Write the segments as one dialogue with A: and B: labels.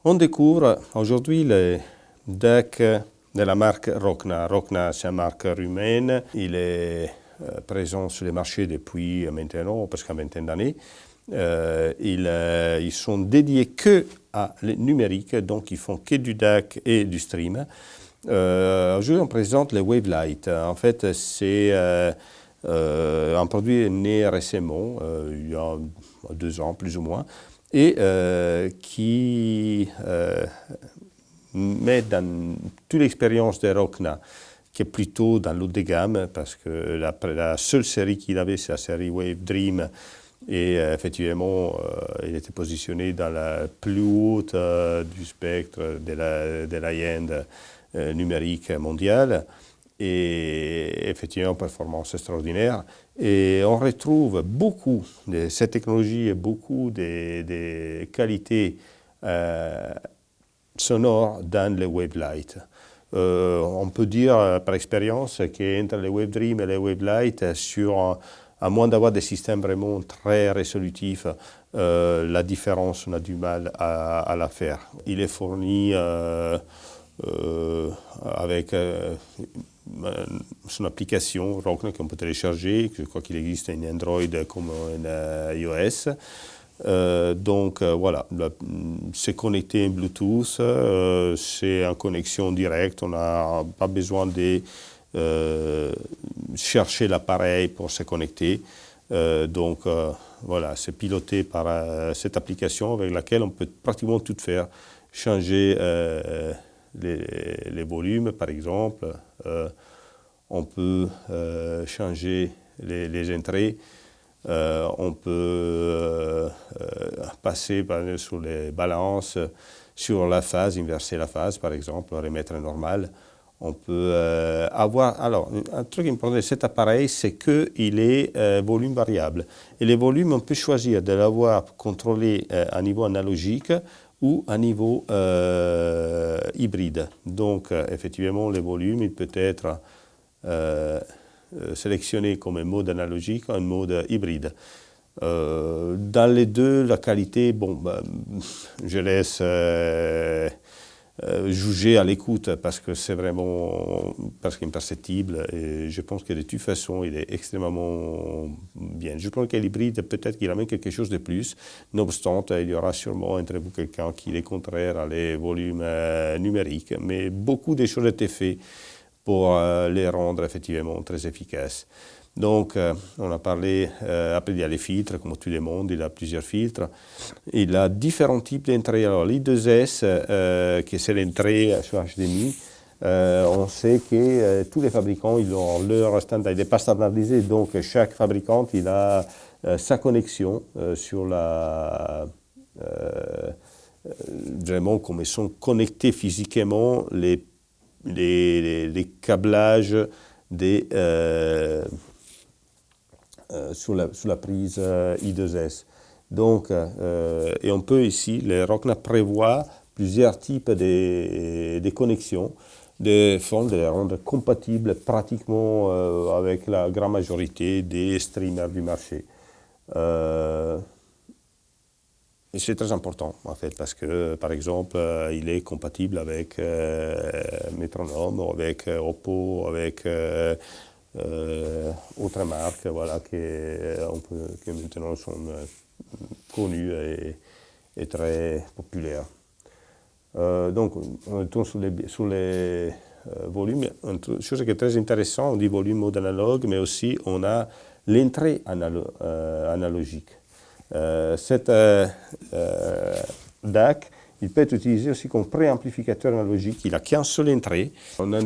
A: On découvre aujourd'hui les DAC de la marque Rokna. Rokna, c'est une marque roumaine. Il est présent sur les marchés depuis maintenant presque une vingtaine d'années. Ils sont dédiés que à le numérique, donc ils font que du DAC et du stream. Aujourd'hui, on présente le Wavelight. En fait, c'est un produit né récemment, il y a 2 ans plus ou moins, et qui met dans toute l'expérience de Rokna, qui est plutôt dans l'haut de gamme, parce que la seule série qu'il avait, c'est la série Wave Dream, et effectivement, il était positionné dans la plus haute du spectre de la high-end numérique mondiale, et effectivement, performance extraordinaire. Et on retrouve beaucoup de cette technologie et beaucoup de qualités sonores dans le Wavelight. On peut dire par expérience qu'entre les Wave Dream et les Wavelight, à moins d'avoir des systèmes vraiment très résolutifs, la différence, on a du mal à la faire. Il est fourni avec son application Rokna qu'on peut télécharger. Je crois qu'il existe en Android comme en iOS. Donc voilà, c'est connecté en Bluetooth, c'est en connexion directe, on n'a pas besoin de chercher l'appareil pour se connecter. Donc voilà, c'est piloté par cette application avec laquelle on peut pratiquement tout faire. Changer les volumes par exemple, on peut changer les entrées. On peut passer sur les balances, sur la phase, inverser la phase par exemple, remettre normal. On peut avoir, alors un truc important de cet appareil, c'est qu'il est volume variable. Et les volumes, on peut choisir de l'avoir contrôlé à niveau analogique ou à niveau hybride. Donc effectivement, les volumes, il peut être sélectionné comme un mode analogique ou un mode hybride. Dans les deux, la qualité, bon, je laisse juger à l'écoute parce que c'est vraiment presque imperceptible et je pense que de toute façon, il est extrêmement bien. Je pense que l'hybride, peut-être qu'il amène quelque chose de plus. Nonobstant, il y aura sûrement entre vous quelqu'un qui est contraire à les volumes numériques, mais beaucoup de choses étaient faites pour les rendre effectivement très efficaces. Donc, on a parlé, après il y a les filtres, comme tout le monde, il y a plusieurs filtres. Il y a différents types d'entrées. Alors, l'i2s, qui c'est l'entrée sur HDMI, on sait que tous les fabricants, ils ont leur standard. Il n'est pas standardisé, donc chaque fabricant, il a sa connexion sur la... vraiment, comme ils sont connectés physiquement, les câblages des... sur la prise i2s. Donc, et on peut ici, le Rokna prévoit plusieurs types de connexions, de façon de les rendre compatibles pratiquement avec la grande majorité des streamers du marché. Et c'est très important en fait parce que par exemple il est compatible avec Metronome, avec Oppo, avec autres marques voilà, qui maintenant sont connues et très populaires. Donc, on retourne sur les volumes. Une chose qui est très intéressante, on dit volume mode analogue, mais aussi on a l'entrée analogique. Cette DAC, il peut être utilisé aussi comme préamplificateur analogique. Il n'a qu'une seule entrée. On a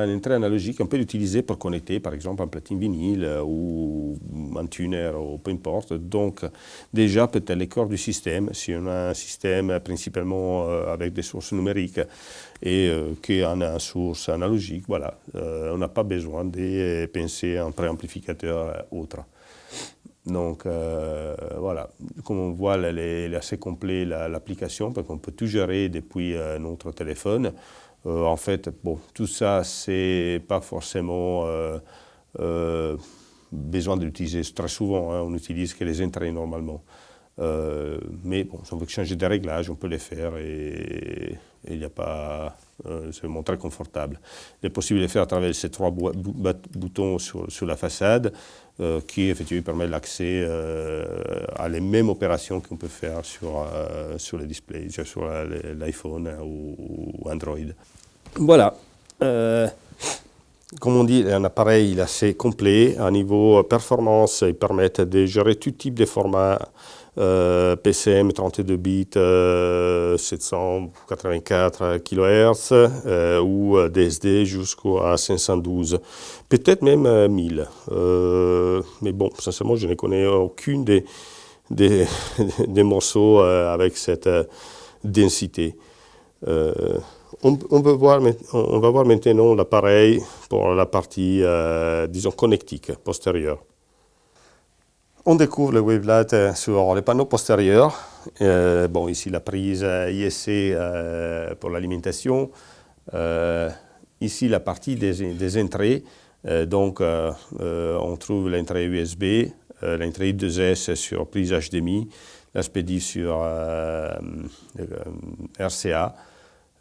A: une entrée analogique qu'on peut utiliser pour connecter, par exemple, un platine vinyle ou un tuner ou peu importe. Donc, déjà, peut-être les corps du système, si on a un système principalement avec des sources numériques et qui a une source analogique, voilà, on n'a pas besoin de penser à un préamplificateur autre. Donc voilà, comme on voit, elle est assez complète l'application parce qu'on peut tout gérer depuis notre téléphone. En fait, bon, tout ça, c'est pas forcément besoin de l'utiliser très souvent. Hein, on n'utilise que les entrées normalement. Mais bon, si on veut changer des réglages, on peut les faire et il n'y a pas... c'est vraiment très confortable. Il est possible de les faire à travers ces 3 boutons sur la façade qui effectivement permet l'accès à les mêmes opérations qu'on peut faire sur les displays, sur l'iPhone ou Android. Voilà. Comme on dit, un appareil assez complet. À niveau performance, il permet de gérer tout type de formats PCM 32 bits, 784 kHz ou DSD jusqu'à 512, peut-être même 1000. Mais bon, sincèrement, je ne connais aucune des morceaux avec cette densité. On va voir maintenant l'appareil pour la partie, disons, connectique postérieure. On découvre le Wavelight sur les panneaux postérieurs. Bon, ici la prise ISC pour l'alimentation. Ici la partie des entrées. Donc on trouve l'entrée USB, l'entrée I2S sur prise HDMI, l'ASPEDI sur RCA.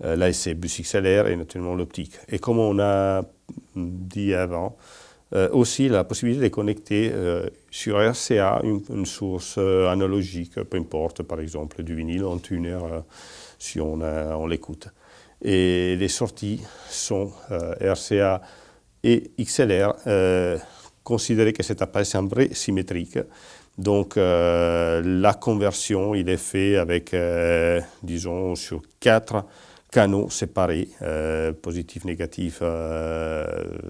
A: Là, c'est bus XLR et naturellement l'optique. Et comme on a dit avant, aussi la possibilité de connecter sur RCA une source analogique, peu importe, par exemple du vinyle en tuner si on l'écoute. Et les sorties sont RCA et XLR, considérez que cet appareil c'est un vrai symétrique. Donc la conversion, il est fait avec, disons, sur 4 canaux séparés, positif, négatif,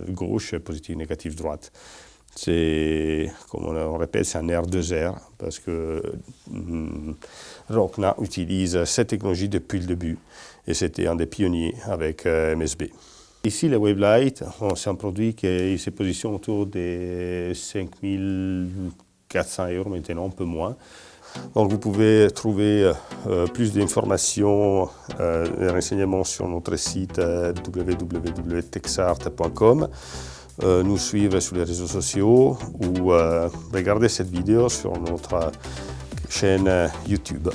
A: gauche, positif, négatif, droite. C'est, comme on répète, c'est un R2R, parce que Rockna utilise cette technologie depuis le début, et c'était un des pionniers avec MSB. Ici, le Wavelight, c'est un produit qui se positionne autour des 5400 € maintenant, un peu moins. Donc vous pouvez trouver plus d'informations et renseignements sur notre site www.texart.com, nous suivre sur les réseaux sociaux ou regarder cette vidéo sur notre chaîne YouTube.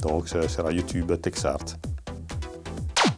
A: Donc ça sera YouTube Texart.